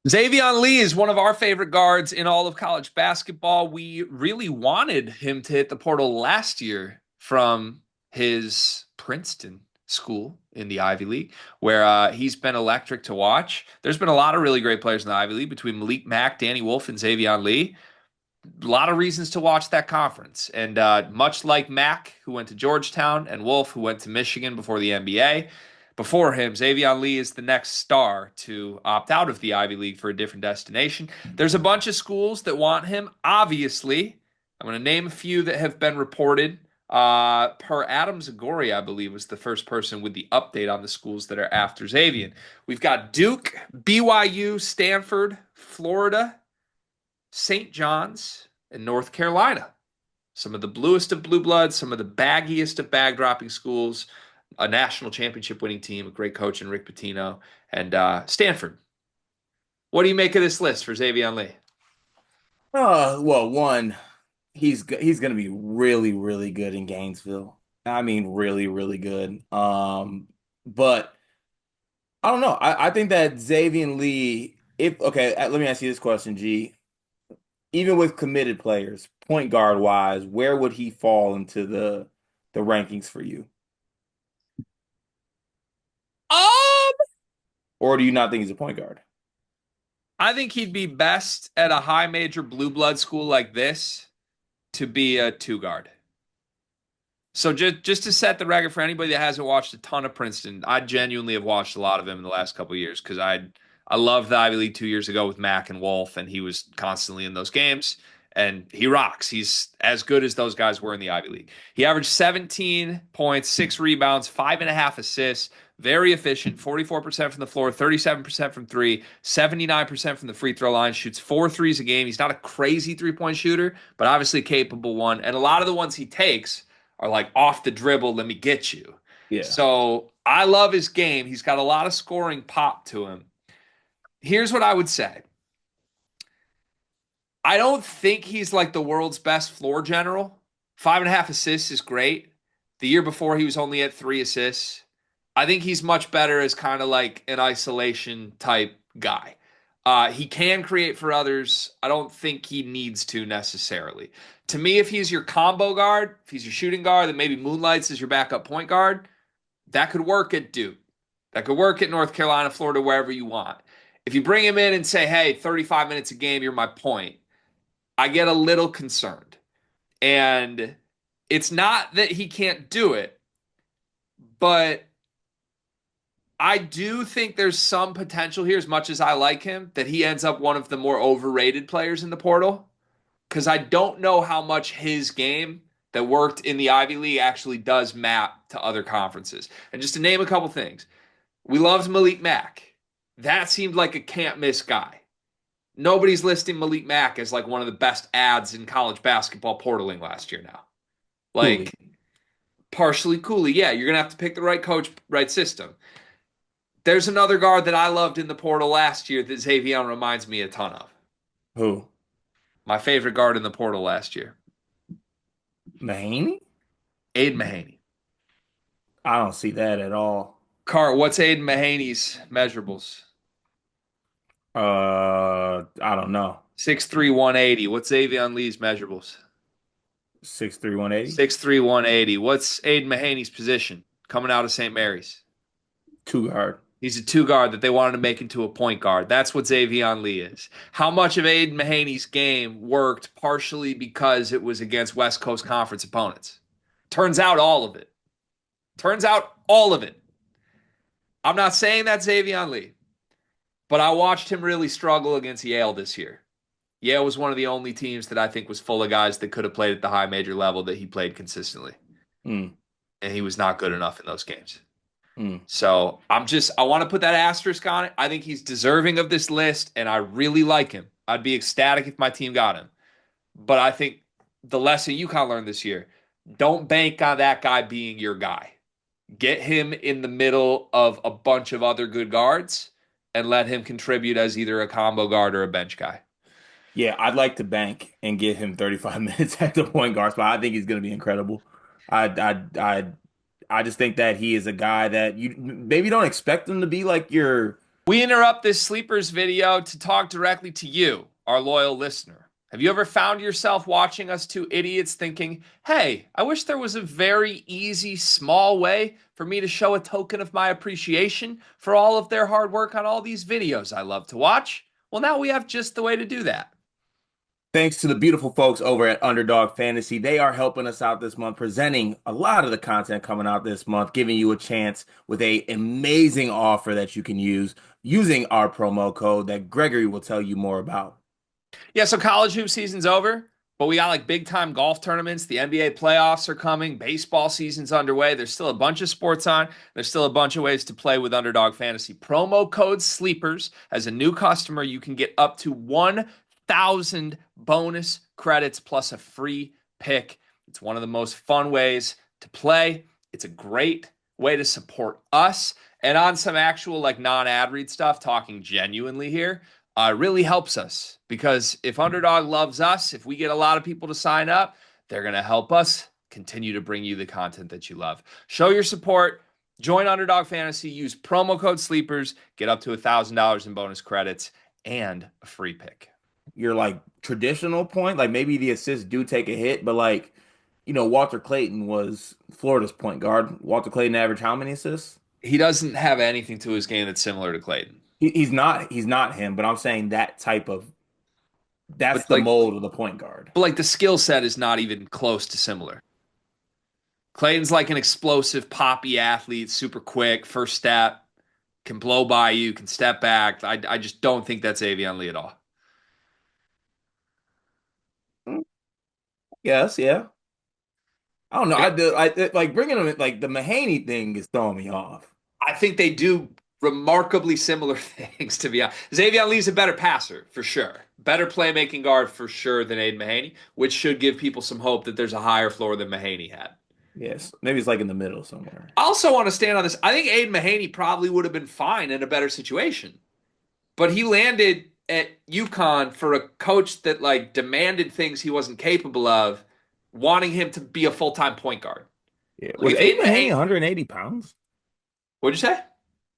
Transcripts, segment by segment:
Xavian Lee is one of our favorite guards in all of college basketball. We really wanted him to hit the portal last year from his Princeton school in the Ivy League, where he's been electric to watch. There's been a lot of really great players in the Ivy League between Malik Mack, Danny Wolf, and Xavian Lee. A lot of reasons to watch that conference. And much like Mack, who went to Georgetown, and Wolf, who went to Michigan before the NBA, before him, Xavian Lee is the next star to opt out of the Ivy League for a different destination. There's a bunch of schools that want him. Obviously, I'm going to name a few that have been reported. Per Adam Zagori, I believe, was the first person with the update on the schools that are after Xavian. We've got Duke, BYU, Stanford, Florida, St. John's, and North Carolina. Some of the bluest of blue bloods, some of the baggiest of bag dropping schools, a national championship winning team, a great coach in Rick Pitino, and Stanford. What do you make of this list for Xavier Lee? Well, one, he's gonna be really, really good in Gainesville. I mean, really, really good. But I don't know. I think that Xavian Lee, if okay, let me ask you this question, G. Even with committed players, point guard wise, where would he fall into the rankings for you? Um, Or do you not think he's a point guard? I think he'd be best at a high major blue blood school like this to be a two guard. So just to set the record for anybody that hasn't watched a ton of Princeton, I genuinely have watched a lot of him in the last couple of years because I loved the Ivy League 2 years ago with Mack and Wolf, and he was constantly in those games, and he rocks. He's as good as those guys were in the Ivy League. He averaged 17 points, 6 rebounds, 5.5 assists. Very efficient, 44% from the floor, 37% from three, 79% from the free throw line, shoots four threes a game. He's not a crazy 3-point shooter, but obviously a capable one. And a lot of the ones he takes are like off the dribble, let me get you. Yeah. So I love his game. He's got a lot of scoring pop to him. Here's what I would say. I don't think he's like the world's best floor general. 5.5 assists is great. The year before, he was only at 3 assists. I think he's much better as kind of like an isolation type guy. He can create for others. I don't think he needs to necessarily. To me, if he's your combo guard, if he's your shooting guard, then maybe moonlights as your backup point guard. That could work at Duke. That could work at North Carolina, Florida, wherever you want. If you bring him in and say, hey, 35 minutes a game, you're my point, I get a little concerned. And it's not that he can't do it, but I do think there's some potential here, as much as I like him, that he ends up one of the more overrated players in the portal. Because I don't know how much his game that worked in the Ivy League actually does map to other conferences. And just to name a couple things, we loved Malik Mack. That seemed like a can't miss guy. Nobody's listing Malik Mack as like one of the best ads in college basketball portaling last year now. Like, Cooley. partially Cooley. Yeah, you're going to have to pick the right coach, right system. There's another guard that I loved in the portal last year that Xavier reminds me a ton of. Who? My favorite guard in the portal last year, Mahaney? Aiden Mahaney. I don't see that at all. Cart, what's Aiden Mahaney's measurables? I don't know. 6'3", 180. What's Xavier Lee's measurables? 6'3", 180? 6'3", 180. What's Aiden Mahaney's position coming out of St. Mary's? Too hard. He's a two guard that they wanted to make into a point guard. That's what Xavier Lee is. How much of Aiden Mahaney's game worked partially because it was against West Coast Conference opponents? Turns out all of it. Turns out all of it. I'm not saying that's Xavier Lee, but I watched him really struggle against Yale this year. Yale was one of the only teams that I think was full of guys that could have played at the high major level that he played consistently. Mm, And he was not good enough in those games. mm. So I want to put that asterisk on it. I think he's deserving of this list, and I really like him. I'd be ecstatic if my team got him. But I think the lesson you kind of learned this year, don't bank on that guy being your guy. Get him in the middle of a bunch of other good guards and let him contribute as either a combo guard or a bench guy. Yeah, I'd like to bank and give him 35 minutes at the point guard spot. I think he's going to be incredible. I I I I just think that he is a guy that you maybe don't expect him to be like your. We interrupt this sleepers video to talk directly to you, our loyal listener. Have you ever found yourself watching us two idiots thinking, hey, I wish there was a very easy, small way for me to show a token of my appreciation for all of their hard work on all these videos I love to watch? Well, now we have just the way to do that. Thanks to the beautiful folks over at Underdog Fantasy. They are helping us out this month, presenting a lot of the content coming out this month, giving you a chance with a amazing offer that you can use using our promo code that Gregory will tell you more about. Yeah, so college hoop season's over, but we got like big time golf tournaments. The NBA playoffs are coming. Baseball season's underway. There's still a bunch of sports on. There's still a bunch of ways to play with Underdog Fantasy. Promo code SLEEPERS. As a new customer, you can get up to 1,000 bonus credits plus a free pick. It's one of the most fun ways to play. It's a great way to support us. And on some actual like non-ad read stuff, talking genuinely here, really helps us because if Underdog loves us, if we get a lot of people to sign up, they're going to help us continue to bring you the content that you love. Show your support. Join Underdog Fantasy. Use promo code SLEEPERS. Get up to $1,000 in bonus credits and a free pick. Your like traditional point, like maybe the assists do take a hit, but like, Walter Clayton was Florida's point guard. Walter Clayton averaged how many assists? He doesn't have anything to his game that's similar to Clayton. He's not him, but I'm saying that's But the like mold of the point guard. but like the skill set is not even close to similar. Clayton's like an explosive, poppy athlete, super quick, first step, can blow by you, can step back. I just don't think that's Xavian Lee at all. Yes, yeah. I don't know. Yeah, Like bringing him like the Mahaney thing is throwing me off. I think they do remarkably similar things, to be honest. Xavian Lee's a better passer, for sure. Better playmaking guard, for sure, than Aiden Mahaney, which should give people some hope that there's a higher floor than Mahaney had. Yes, maybe it's like in the middle somewhere. I also want to stand on this. I think Aiden Mahaney probably would have been fine in a better situation, but he landed at UConn for a coach that like demanded things he wasn't capable of, wanting him to be a full-time point guard. Yeah. Like Was if Aiden Aiden Mahaney Mahaney, 180 pounds? what'd you say?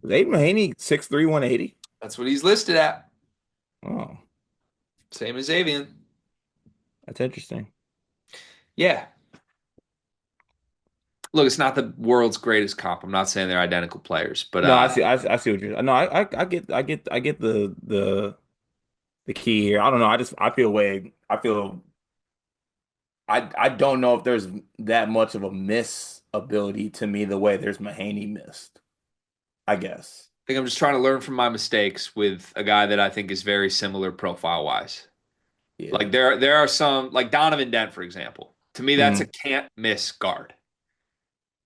Was Aiden Mahaney 6'3", 180? That's what he's listed at. Oh, Same as Xavian. that's interesting. Yeah. Look, it's not the world's greatest comp. I'm not saying they're identical players, but No, I see what you're. No, I get the key here. I don't know. I feel I don't know if there's that much of a miss ability to me the way there's Mahaney missed. I guess. I think I'm just trying to learn from my mistakes with a guy that I think is very similar profile wise. Yeah. Like there are some like Donovan Dent, for example. To me, that's a Mhm. can't miss guard.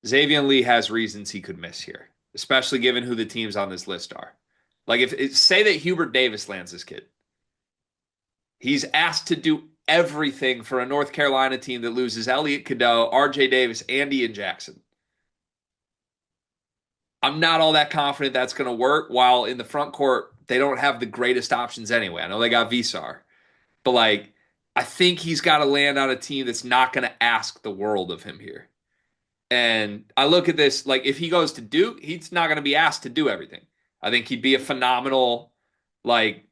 Xavian Lee has reasons he could miss here, especially given who the teams on this list are. Like say that Hubert Davis lands this kid. He's asked to do everything for a North Carolina team that loses Elliot Cadeau, RJ Davis, and Ian Jackson. I'm not all that confident that's going to work. While in the front court, they don't have the greatest options anyway. I know they got Visar, but like, I think he's got to land on a team that's not going to ask the world of him here. And I look at this like if he goes to Duke, he's not going to be asked to do everything. I think he'd be a phenomenal, like,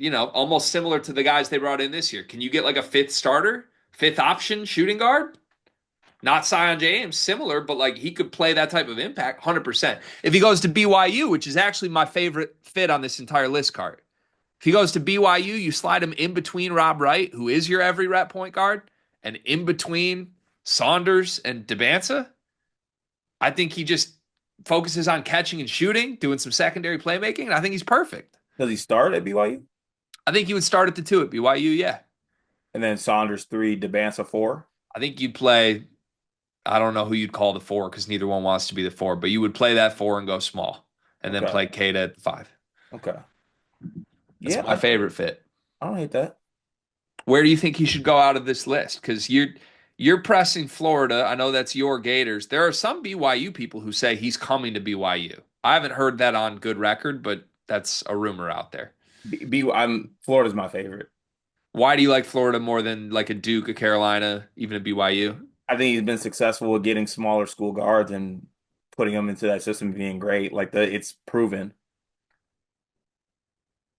almost similar to the guys they brought in this year. Can you get like a fifth starter, fifth option shooting guard? Not Zion James, similar, but like he could play that type of impact 100%. If he goes to BYU, which is actually my favorite fit on this entire list card, if he goes to BYU, you slide him in between Rob Wright, who is your every rep point guard, and in between Saunders and Debanza. I think he just focuses on catching and shooting, doing some secondary playmaking, and I think he's perfect. Does he start at BYU? I think he would start at the two at BYU, yeah. And then Saunders 3, Debanza 4? I think you'd play, I don't know who you'd call the four because neither one wants to be the four, but you would play that four and go small and then Okay. play Kate at five. Okay. That's Yeah, my favorite fit. I don't hate that. Where do you think he should go out of this list? Because you're pressing Florida. I know that's your Gators. There are some BYU people who say he's coming to BYU. I haven't heard that on good record, but that's a rumor out there. Florida's my favorite. Why do you like Florida more than like a Duke, a Carolina, even a BYU? I think he's been successful with getting smaller school guards and putting them into that system being great. Like it's proven.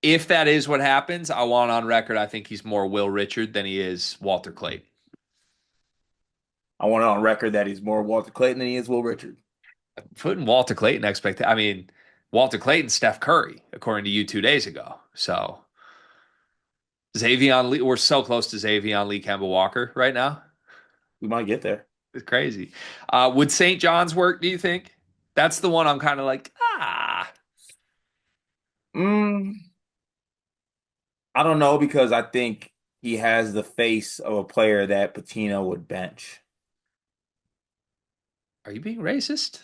If that is what happens, I want on record. I think he's more Will Richard than he is Walter Clayton. I want it on record that he's more Walter Clayton than he is Will Richard. Putting Walter Clayton expect. I mean, Walter Clayton, Steph Curry, according to you 2 days ago. So Xavian Lee, we're so close to Xavian Lee, Kemba Walker right now. We might get there. It's crazy. Would St. John's work? Do you think? That's the one I'm kind of like, ah. Mm, I don't know because I think he has the face of a player that Patino would bench. Are you being racist?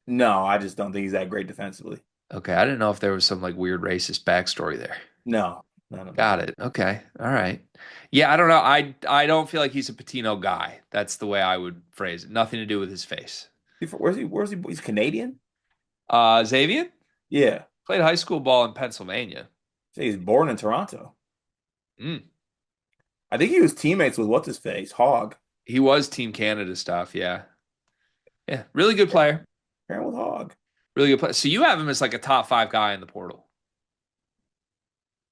No, I just don't think he's that great defensively. Okay, I didn't know if there was some like weird racist backstory there. No, no, no, no. Got it. Okay. All right. Yeah, I don't know. I don't feel like he's a Patino guy. That's the way I would phrase it. Nothing to do with his face. Where's he? Where's he? He's Canadian? Xavian Yeah. played high school ball in Pennsylvania. He's born in Toronto. Mm. I think he was teammates with what's his face, Hog. He was Team Canada stuff. Yeah. Yeah. Really good player. Pairing with Hog. Really good player. So you have him as like a top five guy in the portal.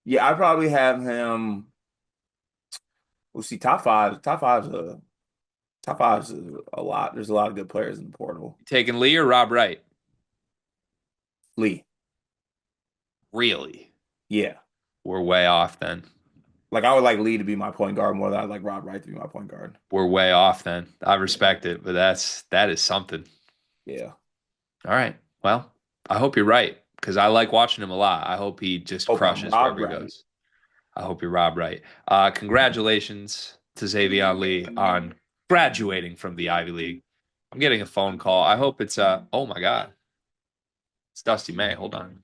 Yeah, I probably have him. We'll see, top five. Top five's a lot. There's a lot of good players in the portal. Taking Lee or Rob Wright? Lee. Really? Yeah. We're way off then. Like I would like Lee to be my point guard more than I'd like Rob Wright to be my point guard. We're way off then. I Yeah. respect it, but that is something. Yeah. All right. Well, I hope you're right because I like watching him a lot. I hope he just Hope I'm crushes Rob wherever he Wright. goes. I hope you're Rob right. Congratulations to Xavian Lee on graduating from the Ivy League. I'm getting a phone call. I hope it's oh my God. It's Dusty May. Hold on.